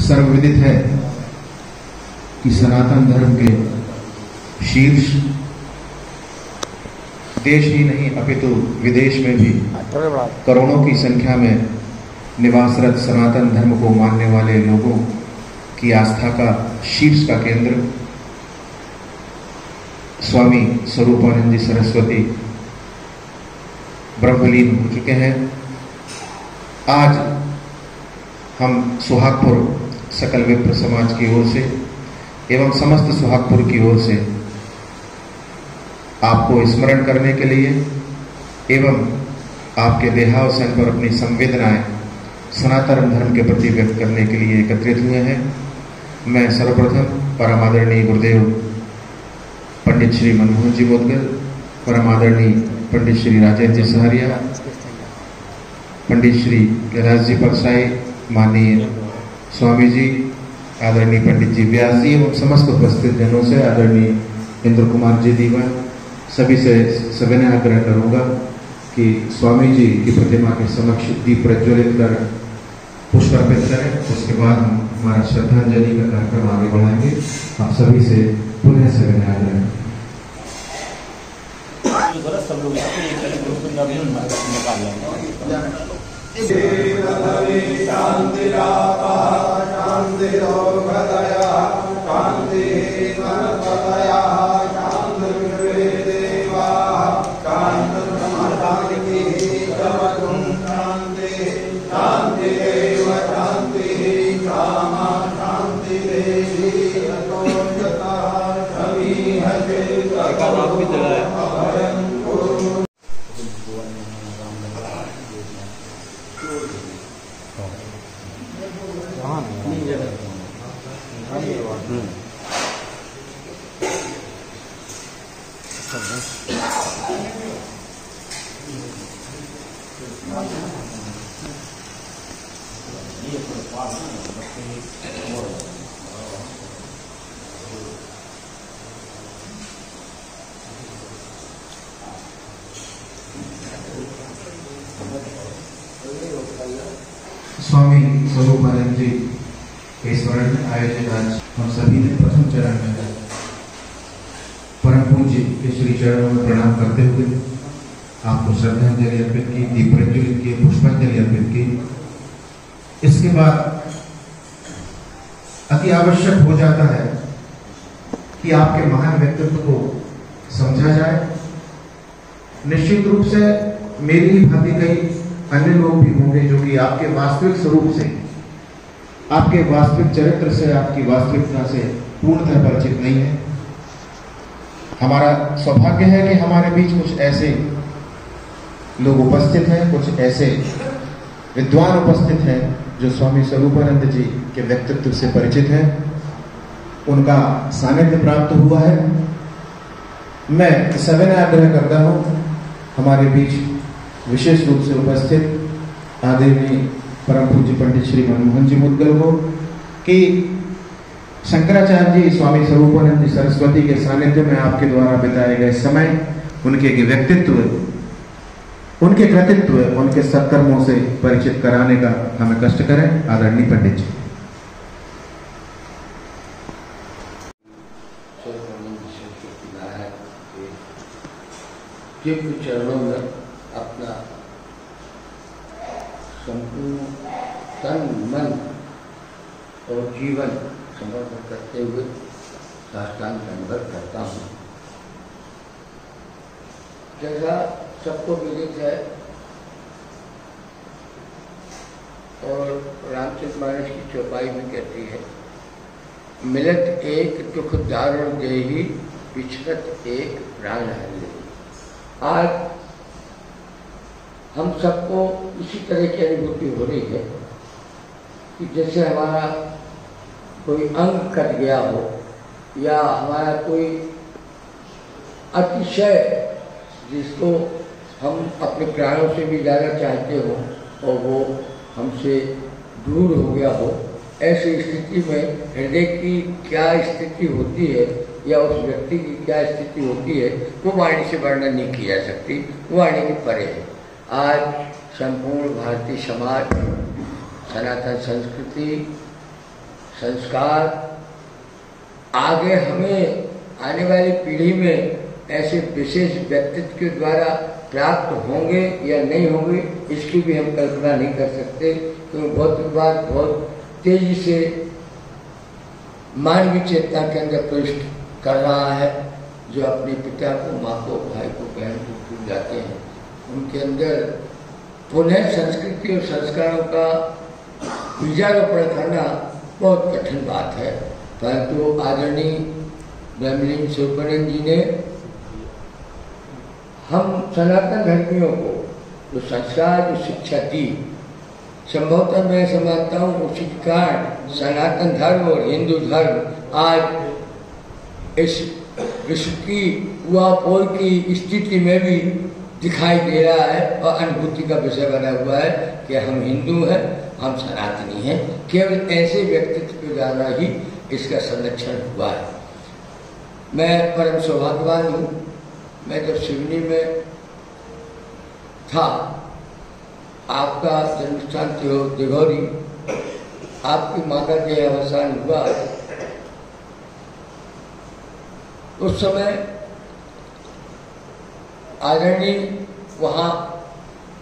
सर्वविदित है कि सनातन धर्म के शीर्ष देश ही नहीं अपितु विदेश में भी करोड़ों की संख्या में निवासरत सनातन धर्म को मानने वाले लोगों की आस्था का शीर्ष का केंद्र स्वामी स्वरूपानंद जी सरस्वती ब्रह्मलीन हो चुके हैं। आज हम सुहागपुर सकल विप्र समाज की ओर से एवं समस्त सुहागपुर की ओर से आपको स्मरण करने के लिए एवं आपके देहावसान पर अपनी संवेदनाएं सनातन धर्म के प्रति व्यक्त करने के लिए एकत्रित हुए हैं। मैं सर्वप्रथम परम आदरणीय गुरुदेव पंडित श्री मनमोहन जी मोदगल, परम आदरणीय पंडित श्री राजेंद्र जी सहारिया, पंडित श्री कैलाश जी परसाई, माननीय स्वामी जी, आदरणीय पंडित जी व्यास जी एवं समस्त उपस्थित जनों से आदरणीय इंद्र कुमार जी दीवान, सभी से सविनय आग्रह करूंगा कि स्वामी जी की प्रतिमा के समक्ष दीप प्रज्वलित कर पुष्प अर्पित करें। उसके बाद हम हमारा श्रद्धांजलि का कार्यक्रम आगे बढ़ाएंगे। आप सभी से पुनः सविनय आग्रह। सब लोग स्वामी स्वरूपानंद जी के स्मरण में आयोजित आज हम सभी ने प्रथम चरण में परम पूज्य के श्री चरणों में प्रणाम करते हुए आपको श्रद्धांजलि अर्पित की, दीप प्रज्वलित किए, पुष्पांजलि अर्पित की। इसके बाद अति आवश्यक हो जाता है कि आपके महान व्यक्तित्व को समझा जाए। निश्चित रूप से मेरी ही भांति कई अन्य लोग भी होंगे जो कि आपके वास्तविक स्वरूप से, आपके वास्तविक चरित्र से, आपकी वास्तविकता से पूर्णतः परिचित नहीं है। हमारा सौभाग्य है कि हमारे बीच कुछ ऐसे लोग उपस्थित हैं, कुछ ऐसे विद्वान उपस्थित हैं जो स्वामी स्वरूपानंद जी के व्यक्तित्व से परिचित हैं, उनका सानिध्य प्राप्त हुआ है। मैं सविनय आग्रह करता हूं हमारे बीच विशेष रूप से उपस्थित आदरणीय परम पूज्य पंडित श्री मनमोहन जी मोदगल को कि शंकराचार्य जी स्वामी स्वरूपानंद जी सरस्वती के सानिध्य में आपके द्वारा बिताए गए समय, उनके व्यक्तित्व, उनके कृतित्व, उनके सत्कर्मों से परिचित कराने का हमें कष्ट करें। आदरणीय पंडित जी। दिव्य चरणों में अपना संपूर्ण तन, मन और जीवन समर्पण करते हुए साष्टांग दंडवत करता हूँ। जैसा सबको विदित है और रामचरित मानस की चौपाई में कहती है, मिलत एक दुख दारुण देहि, बिछड़त एक प्राण हरि। आज हम सबको इसी तरह की अनुभूति हो रही है कि जैसे हमारा कोई अंग कट गया हो या हमारा कोई अतिशय जिसको हम अपने प्राणों से भी ज़्यादा चाहते हो और वो हमसे दूर हो गया हो। ऐसी स्थिति में हृदय की क्या स्थिति होती है या उस व्यक्ति की क्या स्थिति होती है वो वाणी से वर्णन नहीं की जा सकती, वो वाणी के परे है। आज संपूर्ण भारतीय समाज, सनातन संस्कृति संस्कार आगे हमें आने वाली पीढ़ी में ऐसे विशेष व्यक्तित्व के द्वारा प्राप्त होंगे या नहीं होंगे, इसकी भी हम कल्पना नहीं कर सकते, क्योंकि भौतिकवाद बहुत तेजी से मानवीय चेतना के अंदर प्रविष्ट कर रहा है। जो अपने पिता को, माँ को, भाई को, बहन को भूल जाते हैं, उनके अंदर पुनः संस्कृति और संस्कारों का बीजारोपण करना बहुत कठिन बात है। परंतु आदरणीय ब्रह्मलीन स्वरूपानंद जी ने हम सनातन धर्मियों को जो संस्कार, जो शिक्षा दी, संभवतः मैं समझता हूँ उसी कारण सनातन धर्म और हिंदू धर्म आज इस विश्व की उहापोह की स्थिति में भी दिखाई दे रहा है और अनुभूति का विषय बना हुआ है कि हम हिंदू हैं, हम सनातनी हैं। केवल ऐसे व्यक्तित्व के द्वारा ही इसका संरक्षण हुआ है। मैं परम सौभाग्यवान हूँ। मैं जब सिवनी में था, आपका जन्मस्थान दिघौरी, आपकी माता के अवसान हुआ, उस समय आदरणीय वहाँ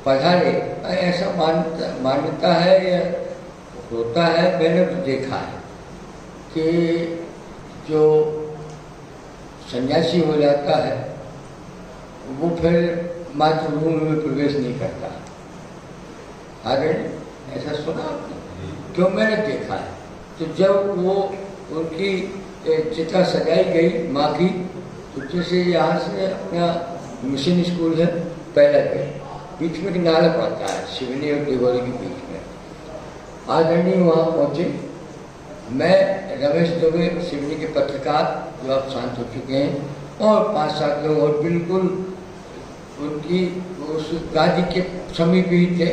पधारे। ऐसा मान्यता है या होता है, मैंने तो देखा है कि जो सन्यासी हो जाता है वो फिर मातृभूमि में प्रवेश नहीं करता। आदरणीय ऐसा सुना आपने? क्यों, मैंने देखा है। तो जब वो उनकी चिता सजाई गई माँ की, तो जैसे यहाँ से अपना मिशन स्कूल है पहला के बीच में नाला पड़ता है सिवनी और दिघौरी के बीच में, आदरणीय वहाँ पहुँचे। मैं रमेश दुबे, सिवनी के पत्रकार जो आप शांत हो चुके हैं, और 5-7 लोग और बिल्कुल उनकी उस गादी के समीप ही थे।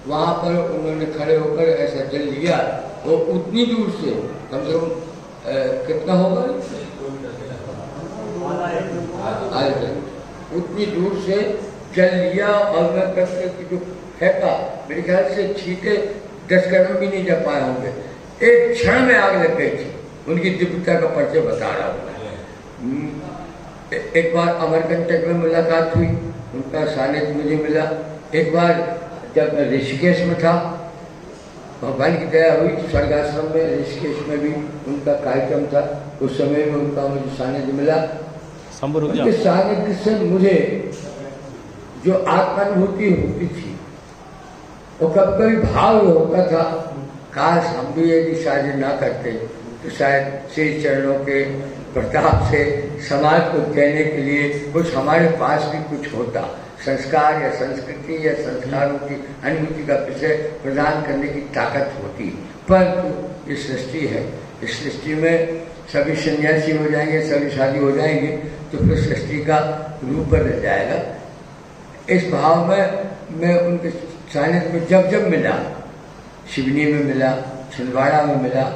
वहाँ पर उन्होंने खड़े होकर ऐसा जल लिया, वो उतनी दूर से कम से कम कितना होगा, उतनी दूर से जल लिया और मैं करके जो फेंका, मेरे ख्याल से छीटे 10 कदम भी नहीं जा पाए होंगे। एक क्षण में आग लग गई थी। उनकी दिव्यता का परिचय बता रहा हूँ। एक बार अमरकंटक में मुलाकात हुई, उनका सानिध्य मुझे मिला। एक बार जब मैं ऋषिकेश में था, भगवान की दया हुई, स्वर्गाश्रम में ऋषिकेश में भी उनका कार्यक्रम था, उस समय में उनका मुझे सानिध्य मिला। उनके सानिध्य से मुझे जो आत्मानुभूति होती थी, वो कभी कभी भाव होता था, काश हम भी यदि शादी ना करते तो शायद श्री चरणों के प्रताप से समाज को कहने के लिए कुछ हमारे पास भी कुछ होता, संस्कार या संस्कृति या संस्कारों की अनुभूति का विषय प्रदान करने की ताकत होती। परंतु ये सृष्टि है, इस सृष्टि में सभी सन्यासी हो जाएंगे, सभी शादी हो जाएंगे, तो फिर सृष्टि का रूप बदल जाएगा। इस भाव में मैं उनके सानिध्य में जब मिला, सिवनी में मिला, छिंदवाड़ा में मिला,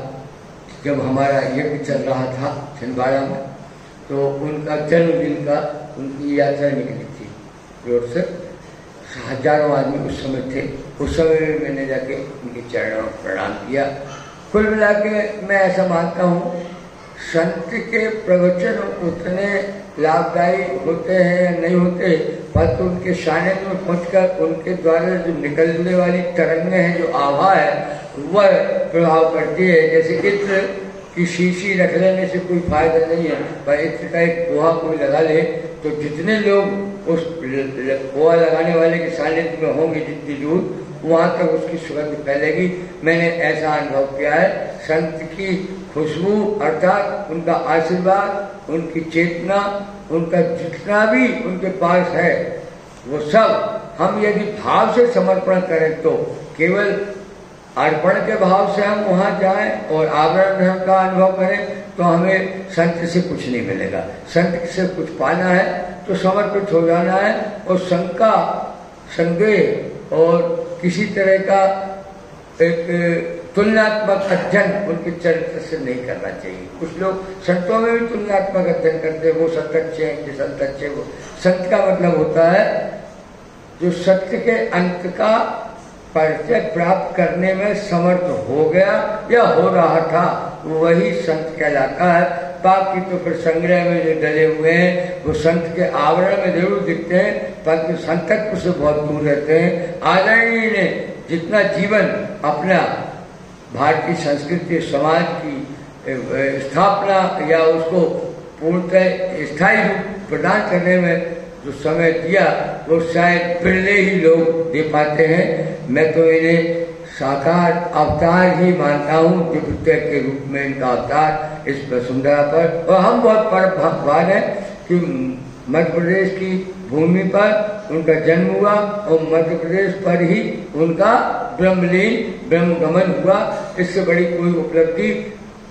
जब हमारा यज्ञ चल रहा था छिंदवाड़ा में, तो उनका जन्मदिन का उनकी यात्रा निकली थी रोड से। हजारों आदमी उस समय थे। उस समय में मैंने जाके उनके चरणों में प्रणाम किया। कुल मिला के मैं ऐसा मानता हूँ, संत के प्रवचन उतने लाभदायी होते हैं या नहीं होते, परंतु उनके सानिध्य में पहुंचकर उनके द्वारा जो निकलने वाली तरंगें हैं, जो आभा है, वह प्रभाव करती है। जैसे इत्र की शीशी रख लेने से कोई फायदा नहीं है, पर इत्र का एक पोहा कोई लगा ले तो जितने लोग उस पोहा लगाने वाले के सानिध्य में होंगे, जितनी दूर, वहाँ तक उसकी सुगंध फैलेगी। मैंने ऐसा अनुभव किया है। संत की खुशबू अर्थात उनका आशीर्वाद, उनकी चेतना, उनका जितना भी उनके पास है, वो सब हम यदि भाव से समर्पण करें तो केवल अर्पण के भाव से हम वहाँ जाएं और आवरण धर्म का अनुभव करें तो हमें संत से कुछ नहीं मिलेगा। संत से कुछ पाना है तो समर्पित हो जाना है, और शंका, संदेह और किसी तरह का एक तुलनात्मक अध्ययन उनके चरित्र से नहीं करना चाहिए। कुछ लोग संतों में भी तुलनात्मक अध्ययन करते हैं, वो संत अच्छे हैं कि संत अच्छे। वो संत का मतलब होता है जो सत्य के अंत का परिचय प्राप्त करने में समर्थ हो गया या हो रहा था, वही संत कहलाता है। बाकी तो फिर संग्रह में जो डले हुए हैं वो संत के आवरण में जरूर दिखते हैं, परंतु संतत्व से बहुत दूर रहते हैं। आदरणीय ने जितना जीवन अपना भारतीय संस्कृति समाज की स्थापना या उसको पूर्णतः स्थायी रूप प्रदान करने में जो समय दिया वो शायद पहले ही लोग दे पाते हैं। मैं तो इन्हें साकार अवतार ही मानता हूँ, त्रिपुत्र के रूप में इनका अवतार इस वसुंधरा पर। और हम बहुत बड़े भाग्यवान हैं कि मध्य प्रदेश की भूमि पर उनका जन्म हुआ और मध्य प्रदेश पर ही उनका ब्रह्मलीन ब्रह्मगमन हुआ। इससे बड़ी कोई उपलब्धि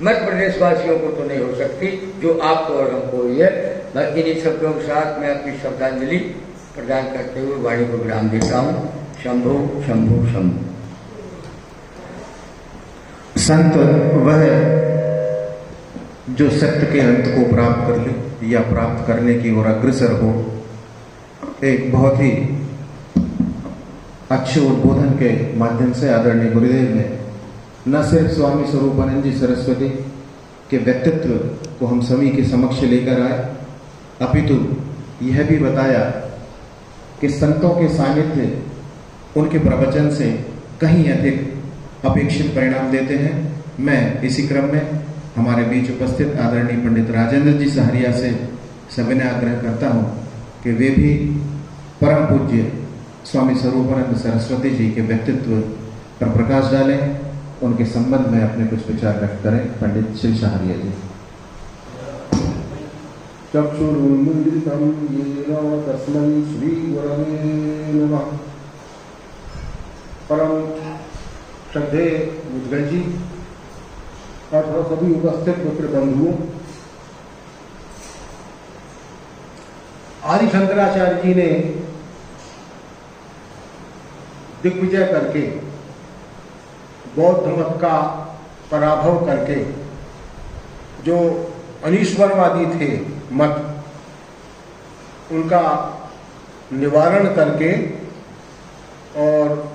मध्य प्रदेश वासियों को तो नहीं हो सकती जो आपको और हमको हुई है। मैं इन्हीं शब्दों के साथ मैं अपनी श्रद्धांजलि प्रदान करते हुए वाणी को विराम देता हूँ। शंभु शंभु शंभु। संत वह जो सत्य के अंत को प्राप्त कर ले या प्राप्त करने की ओर अग्रसर हो। एक बहुत ही अच्छे उद्बोधन के माध्यम से आदरणीय गुरुदेव ने न सिर्फ स्वामी स्वरूपानंद जी सरस्वती के व्यक्तित्व को हम सभी के समक्ष लेकर आए, अपितु यह भी बताया कि संतों के सानिध्य उनके प्रवचन से कहीं अधिक अपेक्षित परिणाम देते हैं। मैं इसी क्रम में हमारे बीच उपस्थित आदरणीय पंडित राजेंद्र जी सहरिया से सविनय आग्रह करता हूं कि वे भी परम पूज्य स्वामी स्वरूपानंद सरस्वती जी के व्यक्तित्व पर प्रकाश डालें, उनके संबंध में अपने कुछ विचार व्यक्त करें। पंडित श्री सहरिया जी। चक्षुरुन्मीलितं येन तस्मै श्री गुरवे नमः। परम श्रद्धेय मुद्गल जी और सभी उपस्थित मित्र बंधुओं, आदि शंकराचार्य जी ने दिग्विजय करके बौद्ध मत का पराभव करके जो अनीश्वरवादी थे मत, उनका निवारण करके और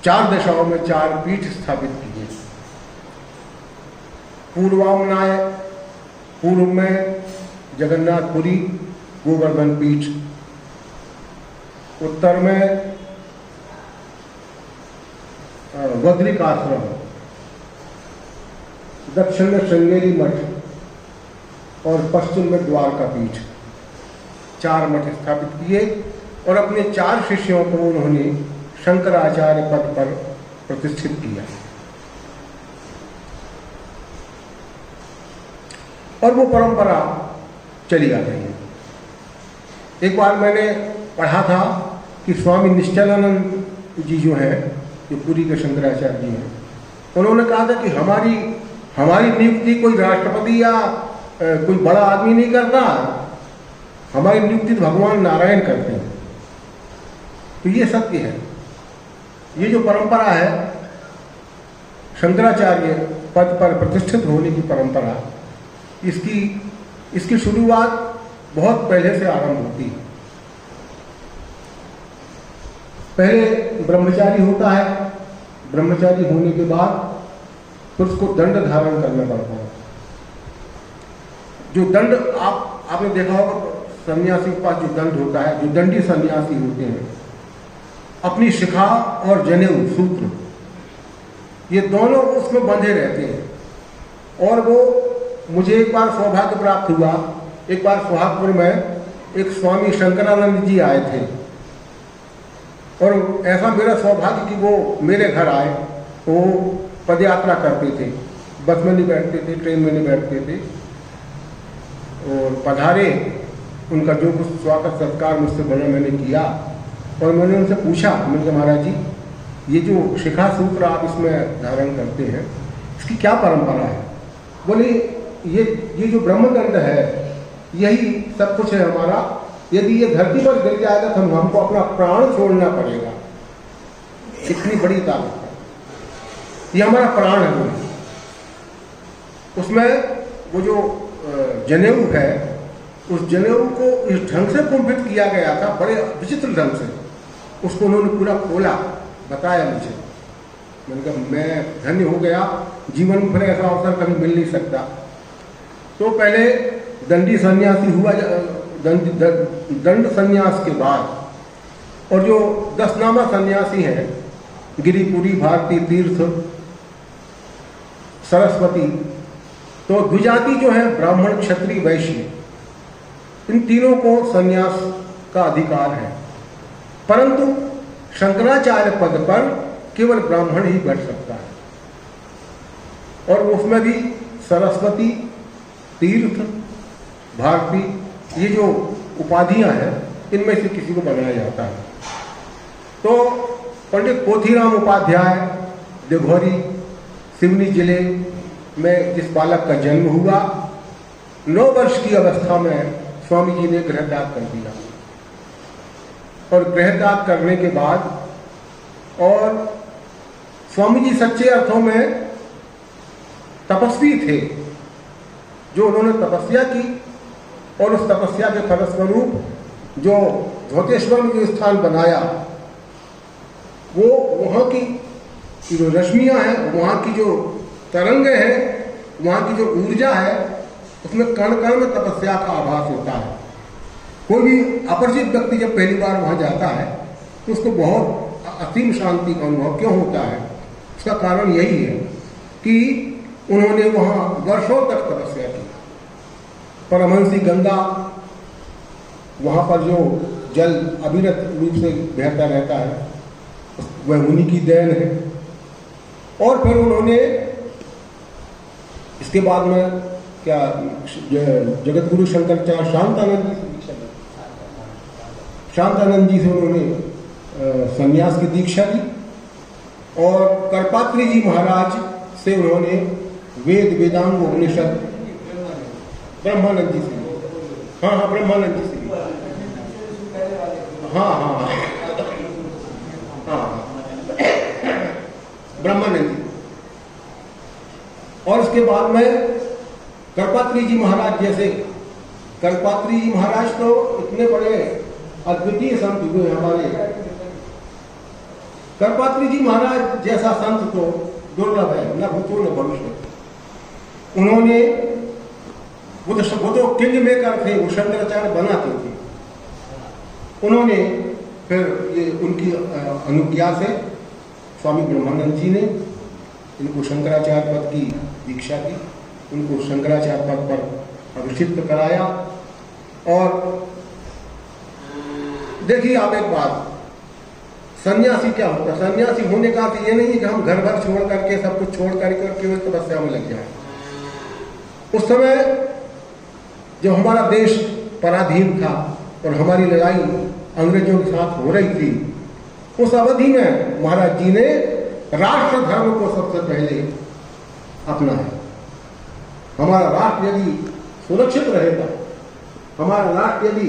4 दिशाओं में 4 पीठ स्थापित किए। पूर्वामनाय पूर्व में जगन्नाथपुरी गोवर्धन पीठ, उत्तर में वद्रिक आश्रम, दक्षिण में श्रृंगेरी मठ और पश्चिम में द्वारका पीठ, 4 मठ स्थापित किए और अपने 4 शिष्यों को उन्होंने शंकराचार्य पद पर प्रतिष्ठित किया। और वो परंपरा चली आ रही है। एक बार मैंने पढ़ा था कि स्वामी निश्चलानंद जी जो हैं, जो पुरी के शंकराचार्य जी हैं, उन्होंने कहा था कि हमारी नियुक्ति कोई राष्ट्रपति या कोई बड़ा आदमी नहीं करता, हमारी नियुक्ति तो भगवान नारायण करते हैं। तो ये सत्य है। ये जो परंपरा है शंकराचार्य पद पर प्रतिष्ठित होने की परंपरा, इसकी शुरुआत बहुत पहले से आरंभ होती है। पहले ब्रह्मचारी होता है, ब्रह्मचारी होने के बाद फिर उसको दंड धारण करना पड़ता है। जो दंड आपने देखा होगा, सन्यासी के पास जो दंड होता है, जो दंडी सन्यासी होते हैं, अपनी शिखा और जनेऊ सूत्र ये दोनों उसमें बंधे रहते हैं। और वो मुझे एक बार सौभाग्य प्राप्त हुआ, एक बार सोहागपुर में एक स्वामी शंकरानंद जी आए थे और ऐसा मेरा सौभाग्य कि वो मेरे घर आए। वो पदयात्रा करते थे, बस में नहीं बैठते थे, ट्रेन में नहीं बैठते थे, और पधारे। उनका जो कुछ स्वागत सत्कार मुझसे बना मैंने किया और मैंने उनसे पूछा, मैंने कहा महाराज जी, ये जो शिखा सूत्र आप इसमें धारण करते हैं, इसकी क्या परंपरा है? बोले ये जो ब्रह्मदंड है यही सब कुछ है हमारा। यदि ये धरती पर गिर जाएगा तो हमको अपना प्राण छोड़ना पड़ेगा। इतनी बड़ी ताकत है, ये हमारा प्राण है। उसमें वो जो जनेऊ है, उस जनेऊ को इस ढंग से कुंभित किया गया था, बड़े विचित्र ढंग से। उसको उन्होंने पूरा खोला, बताया मुझे। मैंने कहा मैं धन्य हो गया, जीवन में फिर ऐसा अवसर कभी मिल नहीं सकता। तो पहले दंडी सन्यासी हुआ, दंड सन्यास के बाद और जो 10 नामा सन्यासी हैं, गिरिपुरी, भारती, तीर्थ, सरस्वती, तो द्विजाति जो है ब्राह्मण, क्षत्रिय, वैश्य, इन तीनों को सन्यास का अधिकार है। परंतु शंकराचार्य पद पर केवल ब्राह्मण ही बैठ सकता है, और उसमें भी सरस्वती, तीर्थ, भारती, ये जो उपाधियां हैं इनमें से किसी को बनाया जाता है। तो पंडित पोथीराम उपाध्याय देवघरी, सिवनी जिले में जिस बालक का जन्म हुआ, 9 वर्ष की अवस्था में स्वामी जी ने गृह त्याग कर दिया, और गृह त्याग करने के बाद, और स्वामी जी सच्चे अर्थों में तपस्वी थे, जो उन्होंने तपस्या की, और उस तपस्या के फलस्वरूप जो धोतेश्वर में जो स्थान बनाया, वो वहाँ की जो रश्मियाँ हैं, वहाँ की जो तरंगे हैं, वहाँ की जो ऊर्जा है, उसमें कण कण में तपस्या का आभास होता है। कोई भी अपरिचित व्यक्ति जब पहली बार वहाँ जाता है तो उसको बहुत असीम शांति का अनुभव क्यों होता है? उसका कारण यही है कि उन्होंने वहाँ वर्षों तक तपस्या की। परमहंसी गंगा, वहाँ पर जो जल अविरत रूप से बहता रहता है, वह उन्हीं की देन है। और फिर उन्होंने इसके बाद में क्या जगत गुरु शंकराचार्य शांतानंद जी से उन्होंने संन्यास की दीक्षा ली, और करपात्री जी महाराज से उन्होंने वेद, वेदांग, उपनिषद, ब्रह्मानंद जी से, हाँ ब्रह्मानंद जी से, हाँ ब्रह्मानंद जी। और उसके बाद में करपात्री जी महाराज जैसे, करपात्री जी महाराज तो इतने बड़े अद्वितीय संत हुए हमारे। करपात्री जी महाराज जैसा संत तो दुर्लभ है, न भूतो न भविष्य। उन्होंने वो तो किंग मेकर थे, वो शंकराचार्य बनाते थे। उन्होंने फिर ये उनकी अनुज्ञा से स्वामी ब्रह्मानंद जी ने इनको शंकराचार्य पद की दीक्षा दी, उनको शंकराचार्य पद पर अभिषिक्त कराया। और देखिए आप एक बात, सन्यासी क्या होता है? सन्यासी होने का अर्थ ये नहीं कि हम घर भर छोड़ करके, सब कुछ छोड़ करके और केवल तपस्या में लग जाए। उस समय जब हमारा देश पराधीन था और हमारी लड़ाई अंग्रेजों के साथ हो रही थी, उस अवधि में महाराज जी ने राष्ट्र धर्म को सबसे पहले अपनाया। हमारा राष्ट्र यदि सुरक्षित रहेगा, हमारा राष्ट्र यदि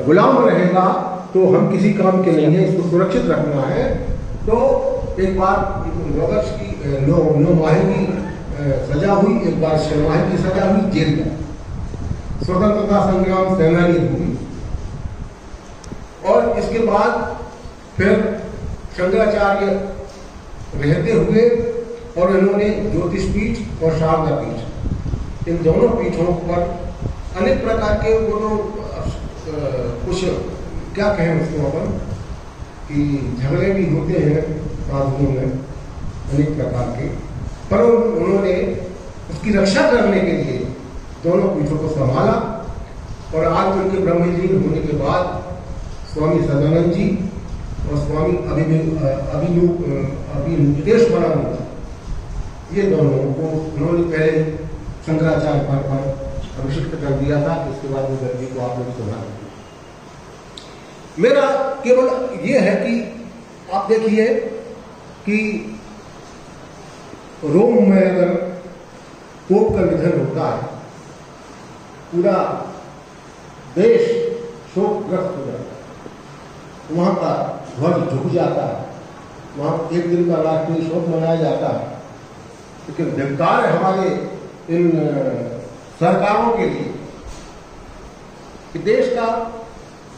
गुलाम रहेगा तो हम किसी काम के नहीं है, इसको सुरक्षित रखना है। तो एक बार 9 वर्ष की 9 माह की सजा हुई, एक बार 6 माह की सजा हुई, जेल में। स्वतंत्रता संग्राम सेनानी हुई, और इसके बाद फिर शंकराचार्य रहते हुए, और इन्होंने ज्योतिष पीठ और शारदा पीठ, इन दोनों पीठों पर अनेक प्रकार के, वो तो कुछ क्या कहें उसको अपन, कि झगड़े भी होते हैं साधुओं में अनेक प्रकार के, पर उन्होंने उसकी रक्षा करने के लिए दोनों पीठों को संभाला। और आज उनके ब्रह्मलीन होने के बाद स्वामी सदानंद जी और स्वामी अभिमुक्तेश्वरानंद, ये दोनों को उन्होंने पहले शंकराचार्य पर अभिषिक्त कर दिया था। इसके बाद वो गद्दी को आप लोग सुना। मेरा केवल ये है कि आप देखिए कि रोम में अगर पोप का निधन होता है, पूरा देश शोकग्रस्त हो जाता है, वहाँ का ध्वज झुक जाता है, वहाँ एक दिन का राष्ट्रीय शोक मनाया जाता है। लेकिन धिक्कार है हमारे इन सरकारों के लिए कि देश का,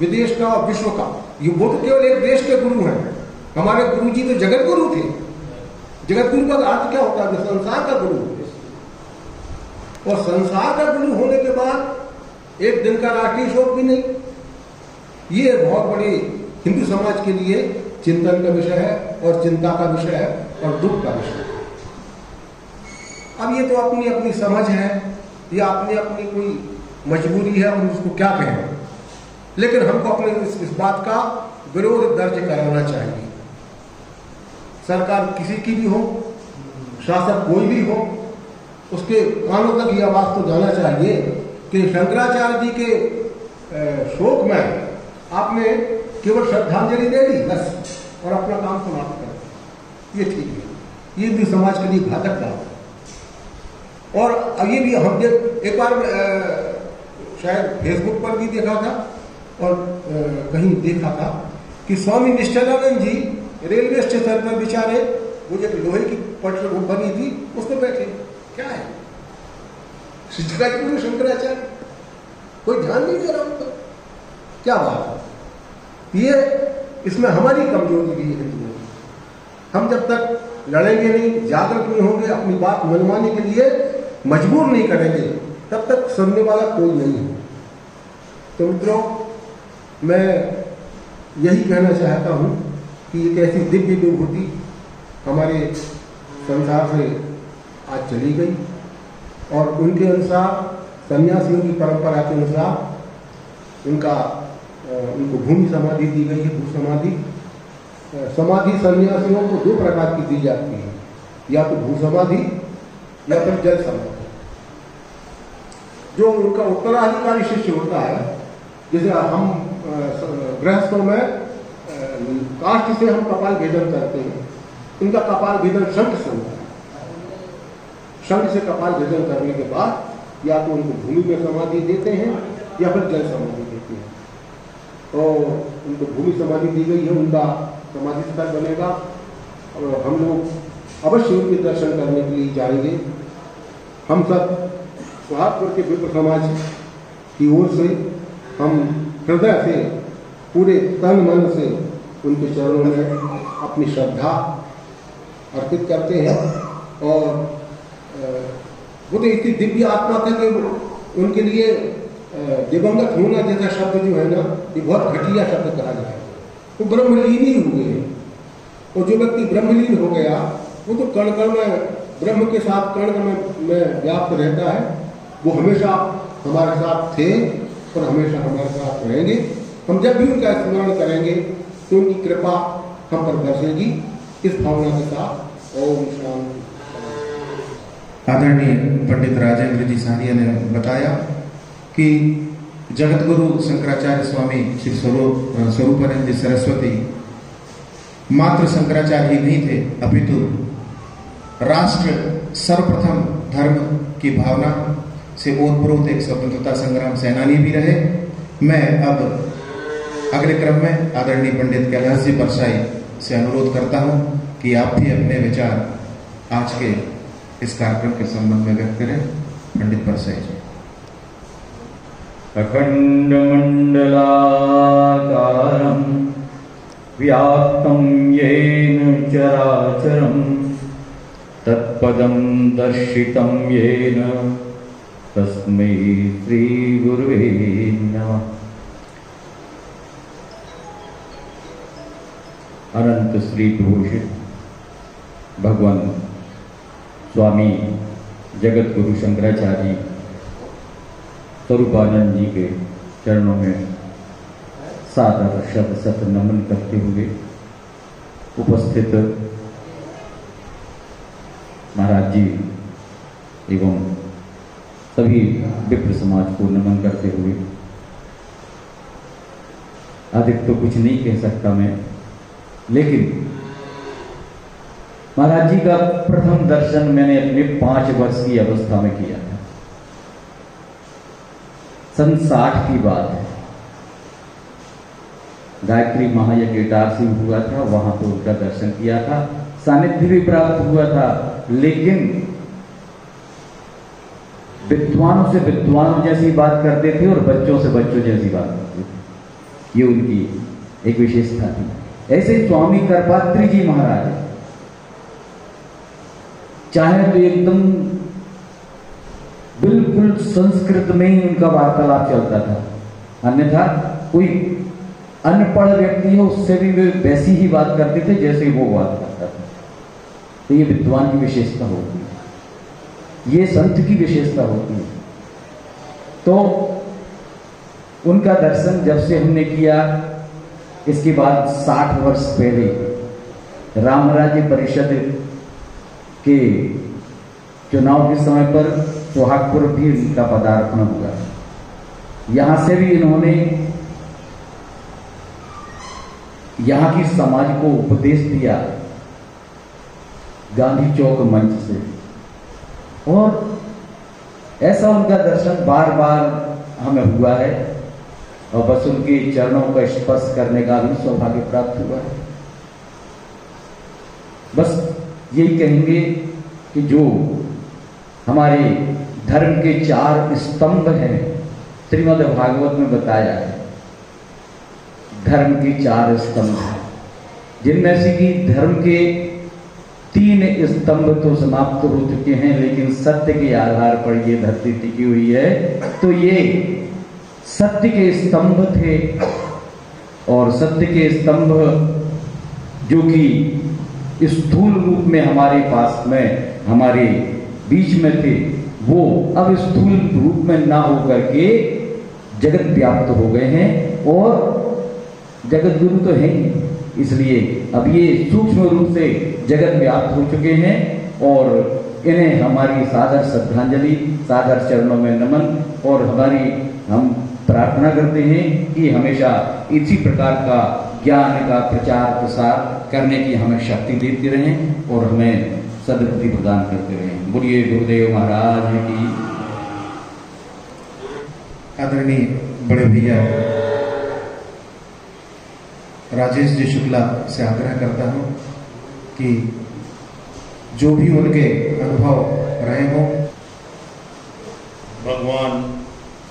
विदेश का और विश्व का, ये वो तो केवल एक देश के गुरु हैं। हमारे गुरु जी तो जगत गुरु थे, जगत गुरु का अर्थ क्या होता है? जो संसार का गुरु है। और संसार का गुरु होने के बाद एक दिन का राष्ट्रीय शोक भी नहीं। ये बहुत बड़ी हिंदू समाज के लिए चिंतन का विषय है और चिंता का विषय है और दुख का विषय है। अब ये तो अपनी अपनी समझ है या अपनी अपनी कोई मजबूरी है और उसको क्या कहें, लेकिन हमको अपने इस बात का विरोध दर्ज कराना चाहिए। सरकार किसी की भी हो, शासक कोई भी हो, उसके कानों तक यह आवाज तो जाना चाहिए कि शंकराचार्य जी के शोक में आपने केवल श्रद्धांजलि दे दी बस और अपना काम समाप्त कर, ये ठीक है। ये भी समाज के लिए घातक बात है। और अब ये भी हम एक बार शायद फेसबुक पर भी देखा था और कहीं देखा था कि स्वामी निश्चलानंद जी रेलवे स्टेशन पर बेचारे वो जो लोहे की पटरी वो बनी थी उस पर बैठे। क्या है? शंकराचार्य कोई ध्यान नहीं दे रहा उन पर। क्या बात है? ये इसमें हमारी कमजोरी भी है। हम जब तक लड़ेंगे नहीं, जागरूक नहीं होंगे, अपनी बात मनवाने के लिए मजबूर नहीं करेंगे, तब तक सुनने वाला कोई नहीं है। तो मित्रों, मैं यही कहना चाहता हूं कि एक ऐसी दिव्य विभूति हमारे संसार से आज चली गई और उनके अनुसार, सन्यासियों की परंपरा के अनुसार उनको भूमि समाधि दी गई है। भू समाधि समाधि सन्यासियों को दो प्रकार की दी जाती है, या तो भू समाधि या फिर जल समाधि। जो उनका उत्तराधिकारी शिष्य होता है, जैसे हम गृहस्थों में काष्ठ से हम कपाल भेदन करते हैं, इनका कपाल भेदन शंख से होता है। शंख से कपाल भेदन करने के बाद या तो उनको भूमि में समाधि देते हैं या फिर जल समाधि देते हैं। तो उनको भूमि समाधि दी गई है, उनका समाधि स्थल बनेगा और हम लोग अवश्य उनके दर्शन करने के लिए जाएंगे। हम सब सोहागपुर के विप्र समाज की ओर से हम हृदय से, पूरे तन मन से उनके चरणों में अपनी श्रद्धा अर्पित करते हैं। और वो तो इतनी दिव्य आत्मा था कि उनके लिए दिवंगत होना जैसा शब्द जो है ना, ये बहुत घटिया शब्द कहा जाए। वो ब्रह्मलीन ही हुए हैं। और जो व्यक्ति ब्रह्मलीन हो गया वो तो कण कण में ब्रह्म के साथ कण में व्याप्त रहता है। वो हमेशा हमारे साथ थे और हमेशा हमारे साथ रहेंगे। हम जब भी उनका स्मरण करेंगे तो उनकी कृपा हम पर बरसेगी। इस भावना के साथ ओम शांति। आदरणीय पंडित राजेंद्र जी सानिया ने बताया कि जगत गुरु शंकराचार्य स्वामी श्री स्वरूपानंद सरस्वती मात्र शंकराचार्य ही नहीं थे, अपितु राष्ट्र सर्वप्रथम धर्म की भावना से ओतप्रोत एक स्वतंत्रता संग्राम सेनानी भी रहे। मैं अब अगले क्रम में आदरणीय पंडित कैलाश जी परसाई से अनुरोध करता हूं कि आप भी अपने विचार आज के इस कार्यक्रम के संबंध में व्यक्त करें। पंडित परसाई जी। अखंड मंडलाकारं व्याप्तं येन चराचरं तत्पदं दर्शितं येन तस्मै श्री गुरुवे नमः। अनंत श्री भूषित भगवान स्वामी जगत गुरु शंकराचार्य स्वरूपानंद जी के चरणों में सादर शत शत नमन करते हुए उपस्थित महाराज जी एवं सभी विप्र समाज को नमन करते हुए अधिक तो कुछ नहीं कह सकता मैं, लेकिन महाराज जी का प्रथम दर्शन मैंने अपने 5 वर्ष की अवस्था में किया था। सन 60 की बात है। गायत्री महायज्ञ इटारसी हुआ था, वहां तो उनका दर्शन किया था, सानिध्य भी प्राप्त हुआ था। लेकिन विद्वानों से विद्वानों जैसी बात करते थे और बच्चों से बच्चों जैसी बात करते थे। ये उनकी एक विशेषता थी। ऐसे स्वामी करपात्री जी महाराज चाहे तो एकदम बिल्कुल संस्कृत में ही उनका वार्तालाप चलता था, अन्यथा कोई अनपढ़ व्यक्ति है उससे भी वे वैसी ही बात करते थे जैसे वो बात करता था। तो ये विद्वान की विशेषता होती है, ये संत की विशेषता होती है। तो उनका दर्शन जब से हमने किया, इसके बाद 60 वर्ष पहले रामराज्य परिषद के चुनाव के समय पर सोहागपुर भी उनका पदार्पण हुआ। यहां से भी इन्होंने यहां की समाज को उपदेश दिया गांधी चौक मंच से, और ऐसा उनका दर्शन बार बार हमें हुआ है और बस उनके चरणों का स्पर्श करने का भी सौभाग्य प्राप्त हुआ है। बस यही कहेंगे कि जो हमारे धर्म के 4 स्तंभ हैं, श्रीमद् भागवत में बताया है धर्म के 4 स्तंभ हैं, जिनमें से कि धर्म के 3 स्तंभ तो समाप्त हो चुके हैं, लेकिन सत्य के आधार पर ये धरती टिकी हुई है। तो ये सत्य के स्तंभ थे, और सत्य के स्तंभ जो कि स्थूल रूप में हमारे पास में हमारे बीच में थे, वो अब स्थूल रूप में ना होकर के जगत व्याप्त हो गए हैं, और जगत गुरु तो है ही, इसलिए अब ये सूक्ष्म रूप से जगत व्याप्त हो चुके हैं, और इन्हें हमारी सादर श्रद्धांजलि, सादर चरणों में नमन, और हम प्रार्थना करते हैं कि हमेशा इसी प्रकार का ज्ञान का प्रचार प्रसार करने की हमें शक्ति देते रहें और हमें सद्बुद्धि प्रदान करते रहें। बोलिए गुरुदेव महाराज की। आदरणीय बड़े भैया राजेश जी शुक्ला से आग्रह करता हूं कि जो भी उनके अनुभव रहे हों, भगवान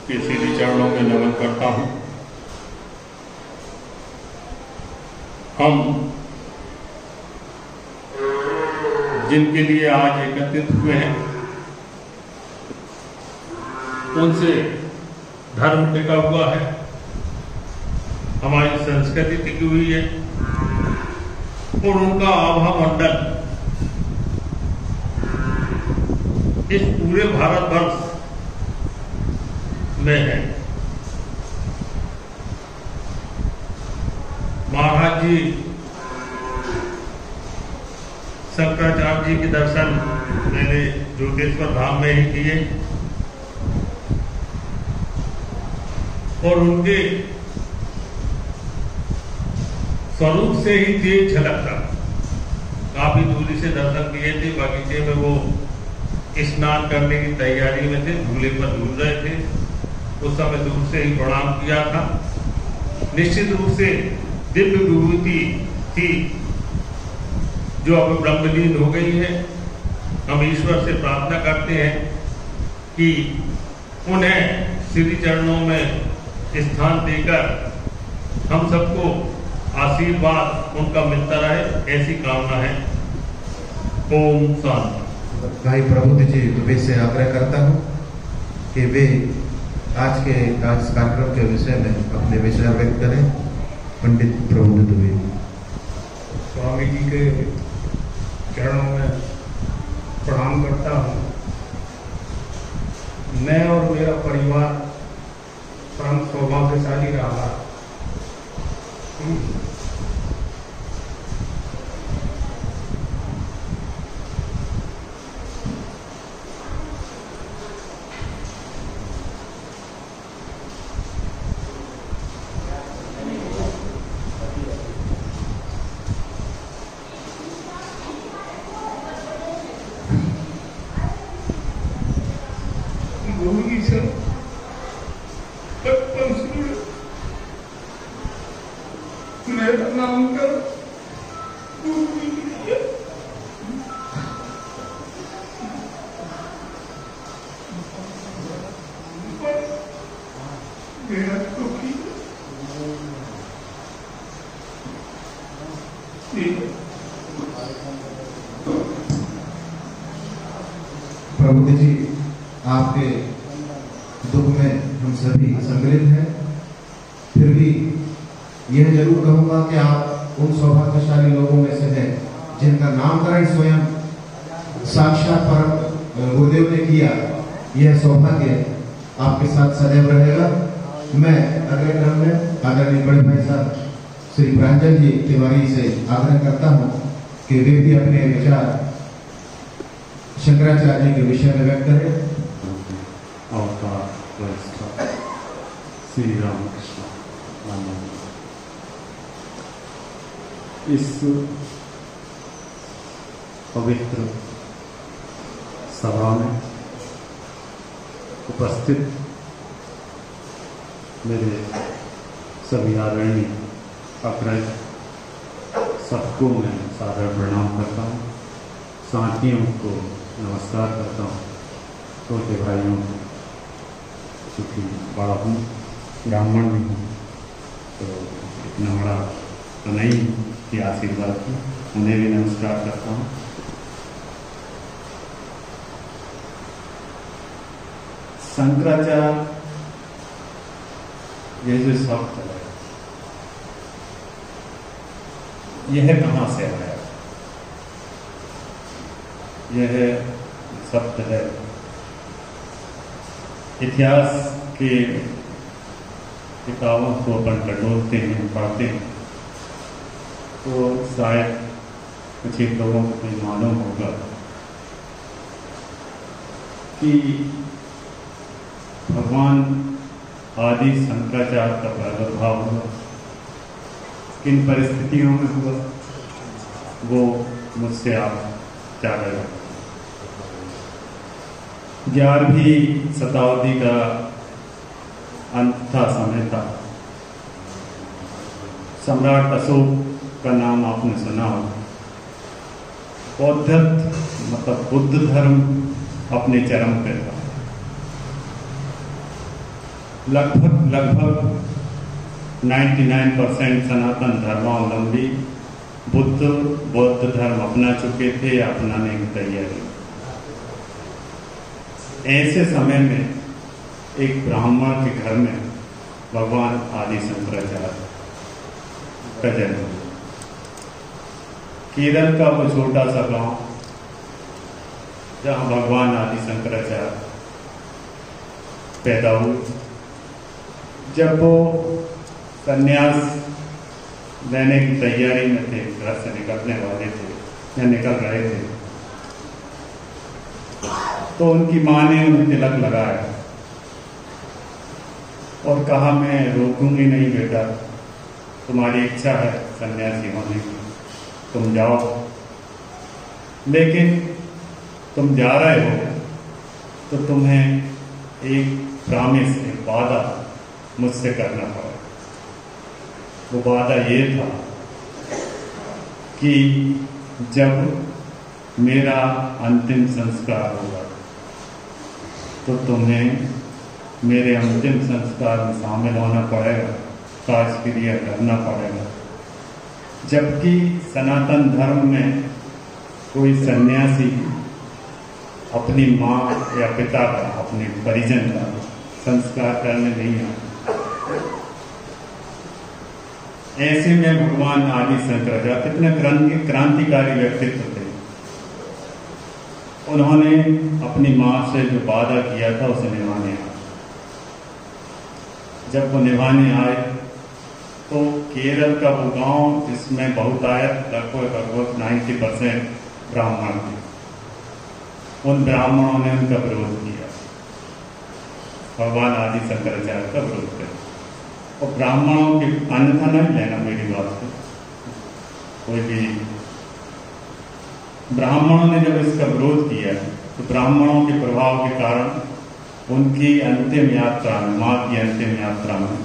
के सीधे चरणों में नमन करता हूं। हम जिनके लिए आज एकत्रित हुए हैं, उनसे धर्म टिका हुआ है, हमारी संस्कृति टिकी हुई है, और उनका आभा मंडल इस पूरे भारतवर्ष में है। महाराज जी शंकराचार्य जी के दर्शन मैंने ज्योतिश्वर धाम में ही किए, और उनके स्वरूप से ही तेज झलकता। काफी दूरी से दर्शन किए थे, बगीचे में वो स्नान करने की तैयारी में थे, झूले पर झूल रहे थे, उस समय दूर से ही प्रणाम किया था। निश्चित रूप से दिव्य विभूति थी जो अब ब्रह्मलीन हो गई है। हम ईश्वर से प्रार्थना करते हैं कि उन्हें श्री चरणों में स्थान देकर हम सबको आशीर्वाद उनका मिलता रहे, ऐसी कामना है। ओम शांति। भाई प्रबुद्ध जी दुबे से आग्रह करता हूं कि वे आज कार्यक्रम के विषय में अपने विचार व्यक्त करें। पंडित प्रबुद्ध दुबे। स्वामी जी के चरणों में प्रणाम करता हूँ। मैं और मेरा परिवार परम सौभाग्यशाली रहा। मेरा नाम कर मेरा दुखी प्रबुद्ध जी, आपके दुख में हम सभी सम्मिलित हैं। फिर भी यह जरूर कहूंगा कि आप उन सौभाग्यशाली लोगों में से हैं जिनका नामकरण स्वयं साक्षात परम गुरुदेव ने किया। यह सौभाग्य आपके साथ सदैव रहेगा। मैं अगले क्रम में आदरणीय बड़े भाई साहब श्री प्रांजल जी तिवारी से आग्रह करता हूं कि वे भी अपने विचार शंकराचार्य जी के विषय में व्यक्त करें। श्री रामकृष्ण। इस पवित्र सभा में उपस्थित मेरे सभी आदरणीय अग्रज सबको मैं सादर प्रणाम करता हूँ। साथियों को नमस्कार करता हूँ। छोटे भाइयों को, क्योंकि बड़ा हूँ, ब्राह्मण भी हूँ, तो इतना बड़ा तो नहीं कि आशीर्वाद की, उन्हें भी नमस्कार करता हूँ। शंकराचार्य ये जो शब्द है, यह कहाँ से आया? यह शब्द है इतिहास के किताबों को अपन टटोलते हैं, पढ़ते हैं, तो शायद कुछ एक लोगों को मालूम होगा कि भगवान आदि शंकराचार्य का प्रादुर्भाव हुआ, किन परिस्थितियों में हुआ, वो मुझसे आप जाकर 11वीं शताब्दी का अंत था, समय था। सम्राट अशोक का नाम आपने सुना हो। बौद्ध मतलब बुद्ध धर्म अपने चरम पे था। लगभग 99% सनातन धर्मावलंबी बौद्ध धर्म अपना चुके थे या अपनाने की तैयारी। ऐसे समय में एक ब्राह्मण के घर में भगवान आदि शंकराचार्य का जन्म हुआ। केरल का वो छोटा सा गांव जहां भगवान आदि शंकराचार्य पैदा हुए। जब वो संन्यास लेने की तैयारी में थे, घर से निकलने वाले थे या निकल रहे थे, तो उनकी माँ ने उन्हें तिलक लगाया और कहा, मैं रोकूंगी नहीं बेटा, तुम्हारी इच्छा है सन्यासी होने की, तुम जाओ, लेकिन तुम जा रहे हो तो तुम्हें एक प्रॉमिस, एक वादा मुझसे करना पड़ा। वो वादा ये था कि जब मेरा अंतिम संस्कार होगा तो तुम्हें मेरे अंतिम संस्कार में शामिल होना पड़ेगा, कार्य करना पड़ेगा। जबकि सनातन धर्म में कोई सन्यासी अपनी माँ या पिता का, अपने परिजन का संस्कार करने नहीं आता। ऐसे में भगवान आदि शंकराचार्य कितने क्रांतिकारी व्यक्तित्व थे। उन्होंने अपनी माँ से जो वादा किया था उसे निभाने आए। जब वो निभाने आए तो केरल का वो गांव जिसमें बहुतायत लगभग 90% ब्राह्मण थे, उन ब्राह्मणों ने उनका विरोध किया, भगवान आदि शंकराचार्य का विरोध किया। और ब्राह्मणों की अन्यथा नहीं लेना मेरी बात को, कोई भी ब्राह्मणों ने जब इसका विरोध किया तो ब्राह्मणों के प्रभाव के कारण उनकी अंतिम यात्रा में, माँ की अंतिम यात्रा में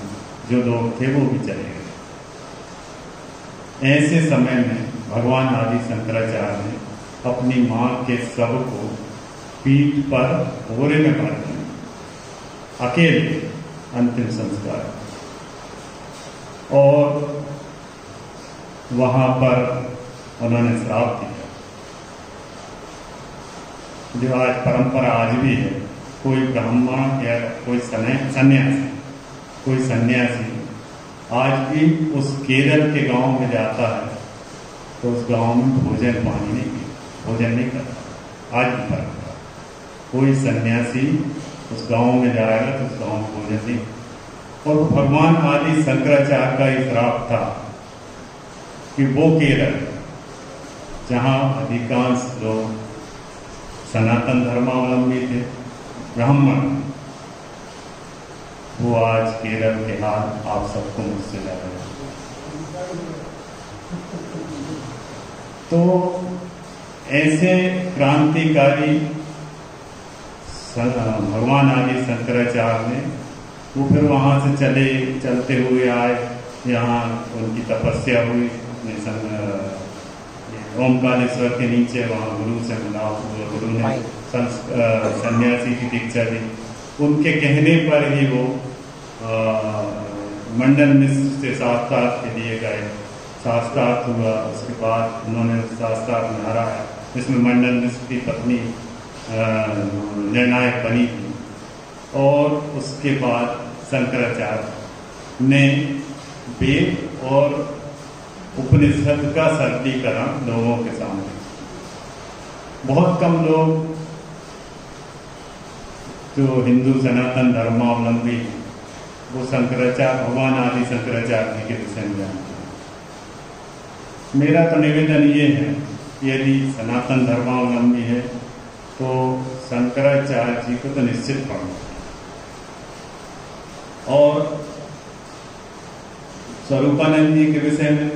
जो लोग थे वो भी चले गए। ऐसे समय में भगवान आदि शंकराचार्य ने अपनी माँ के शव को पीठ पर घोड़े में भर दिया, अकेले अंतिम संस्कार, और वहां पर उन्होंने श्राप दिया जो आज परंपरा आज भी है, कोई ब्राह्मण या कोई सन्यासी आज भी उस केरल के गांव में जाता है तो उस गांव में भोजन नहीं करता। आज भी परंपरा, कोई सन्यासी उस गांव में जाएगा तो उस गांव में भोजन नहीं। और भगवान आदि शंकराचार्य का ही श्राप था कि वो केरल जहां अधिकांश लोग सनातन धर्मावलंबी थे, ब्राह्मण, वो आज केरल के हाल आप सबको मुझसे जा रहे हैं। तो ऐसे क्रांतिकारी भगवान आदि शंकराचार्य ने वो फिर वहां से चलते हुए आए, यहाँ उनकी तपस्या हुई ओमकारेश्वर के नीचे, वहाँ गुरु से मिला, गुरु ने सन्यासी की दीक्षा दी। उनके कहने पर ही वो मंडन मिश्र से शास्त्रार्थ के लिए गए, शास्त्रार्थ हुआ, उसके बाद उन्होंने शास्त्रार्थ में हराया, जिसमें मंडन मिश्र की पत्नी निर्णायक बनी थी। और उसके बाद शंकराचार्य ने वेद और उपनिषद का सरलीकरण लोगों के सामने, बहुत कम लोग जो हिंदू सनातन धर्मावलंबी वो शंकराचार्य, भगवान आदि शंकराचार्य जी के विषय में जानते हैं। मेरा तो निवेदन ये है कि यदि सनातन धर्मावलंबी है तो शंकराचार्य जी को तो निश्चित पढ़ना। और स्वरूपानंद जी के विषय में,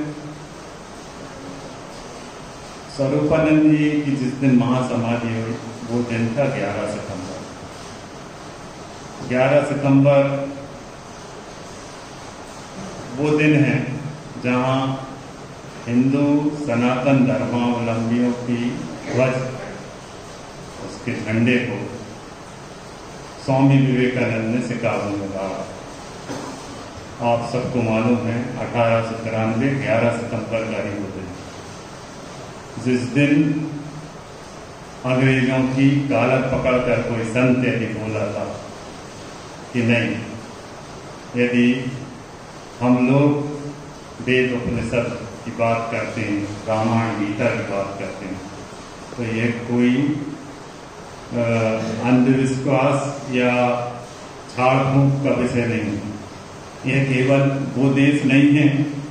स्वरूपानंद जी की जिस दिन महासमाधि हुई वो दिन था 11 सितंबर। 11 सितंबर वो दिन है जहां हिंदू सनातन धर्मावलंबियों की ध्वज, उसके झंडे को स्वामी विवेकानंद ने शिकागो में गाड़ा। आप सबको मालूम है 1893 11 सितंबर का ही वो दिन, जिस दिन अंग्रेजों की गालत पकड़कर कोई संत यदि बोला था कि नहीं, यदि हम लोग वेद उपनिषद की बात करते हैं, रामायण गीता की बात करते हैं, तो ये कोई अंधविश्वास या झाड़ फूंक का विषय नहीं है। यह केवल वो देश नहीं है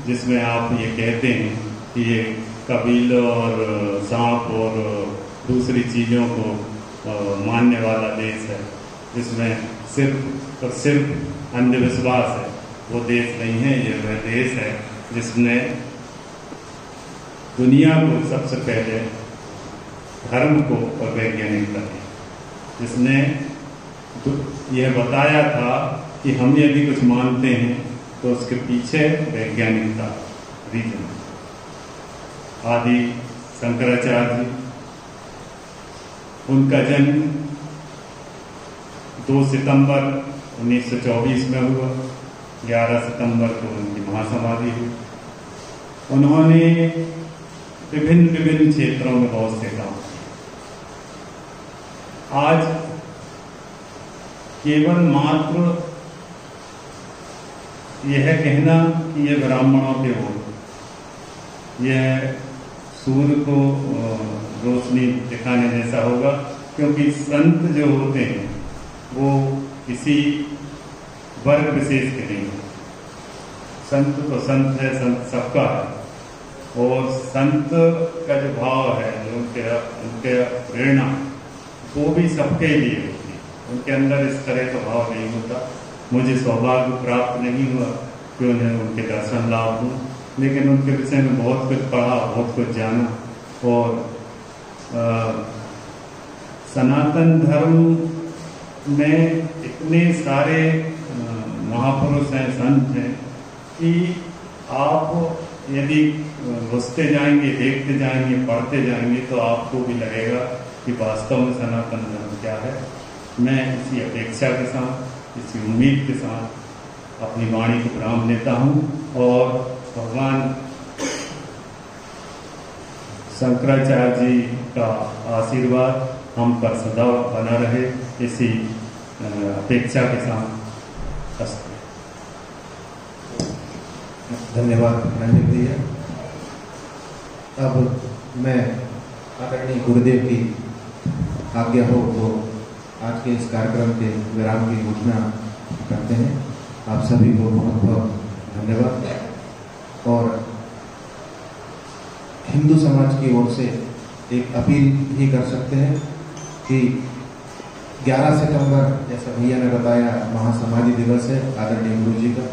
जिसमें आप ये कहते हैं कि ये कबीलों और सांप और दूसरी चीज़ों को मानने वाला देश है, जिसमें सिर्फ और सिर्फ अंधविश्वास है। वो देश नहीं है, ये वह देश है जिसने दुनिया को सबसे पहले धर्म को और वैज्ञानिकता दी, जिसने यह बताया था कि हम यदि कुछ मानते हैं तो उसके पीछे वैज्ञानिकता, रीजन। आदि शंकराचार्य जी, उनका जन्म 2 सितंबर 1924 में हुआ। 11 सितंबर को उनकी महासमाधि हुई। उन्होंने विभिन्न क्षेत्रों में बहुत से काम किए। आज केवल मात्र यह कहना कि ये ब्राह्मणों के वोट, यह सूर्य को रोशनी दिखाने जैसा होगा, क्योंकि संत जो होते हैं वो किसी वर्ग विशेष के नहीं है। संत तो संत है, संत सबका है। और संत का जो भाव है, जो उनके प्रेरणा, वो भी सबके लिए होती है। उनके अंदर इस तरह का भाव नहीं होता। मुझे सौभाग्य प्राप्त नहीं हुआ कि उन्हें उनके दर्शन लाभ दूँ, लेकिन उनके विषय में बहुत कुछ पढ़ा, बहुत कुछ जाना। और सनातन धर्म में इतने सारे महापुरुष हैं, संत हैं कि आप यदि घुसते जाएंगे, देखते जाएंगे, पढ़ते जाएंगे तो आपको भी लगेगा कि वास्तव में सनातन धर्म क्या है। मैं इसी अपेक्षा के साथ, इसी उम्मीद के साथ अपनी वाणी को विराम देता हूँ और भगवान शंकराचार्य जी का आशीर्वाद हम पर सदा बना रहे, इसी अपेक्षा के साथ अस्तु। धन्यवाद रंजन भैया। अब मैं आदरणीय गुरुदेव की आज्ञा हो तो आज के इस कार्यक्रम के विराम की घोषणा करते हैं। आप सभी को बहुत बहुत धन्यवाद। और हिंदू समाज की ओर से एक अपील भी कर सकते हैं कि 11 सितंबर जैसा भैया ने बताया महासमाधि दिवस है आदरणीय गुरु जी का,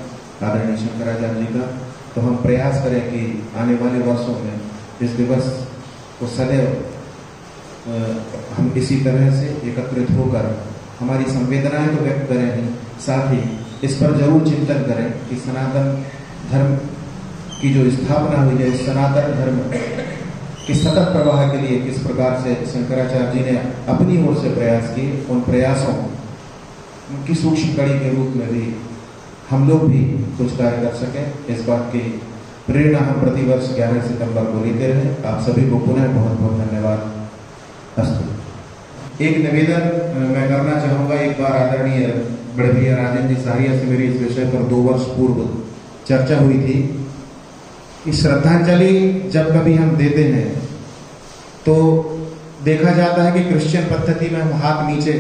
आदरणीय शंकराचार्य जी का। तो हम प्रयास करें कि आने वाले वर्षों में इस दिवस को सदैव हम इसी तरह से एकत्रित होकर हमारी संवेदनाएं तो व्यक्त करें ही, साथ ही इस पर जरूर चिंतन करें कि सनातन धर्म की जो स्थापना हुई है, इस सनातन धर्म के सतत प्रवाह के लिए किस प्रकार से शंकराचार्य जी ने अपनी ओर से प्रयास किए, उन प्रयासों की सूक्ष्म कड़ी के रूप में भी हम लोग भी कुछ कार्य कर सकें, इस बात की प्रेरणा हम प्रतिवर्ष 11 सितंबर को लेते रहें। आप सभी को पुनः बहुत बहुत धन्यवाद। अस्तु। एक निवेदन मैं करना चाहूँगा। एक बार आदरणीय बड़े भैया राजन जी सहारिया से मेरी इस विषय पर 2 वर्ष पूर्व चर्चा हुई थी कि श्रद्धांजलि जब कभी हम देते हैं तो देखा जाता है कि क्रिश्चियन पद्धति में हम हाथ नीचे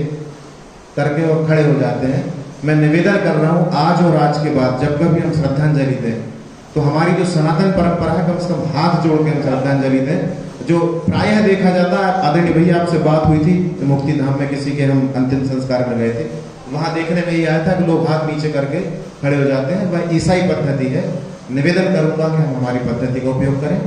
करके और खड़े हो जाते हैं। मैं निवेदन कर रहा हूँ आज और आज के बाद जब कभी हम श्रद्धांजलि दें तो हमारी जो सनातन परंपरा है कम से कम हाथ जोड़ के हम श्रद्धांजलि दें। जो प्रायः देखा जाता है, आदरणीय भैया आपसे बात हुई थी तो मुक्ति धाम में किसी के हम अंतिम संस्कार में गए थे, वहां देखने में ये आया था कि लोग हाथ नीचे करके खड़े हो जाते हैं। वह ईसाई पद्धति है। निवेदन करूंगा कि हम हमारी पद्धति का उपयोग करें।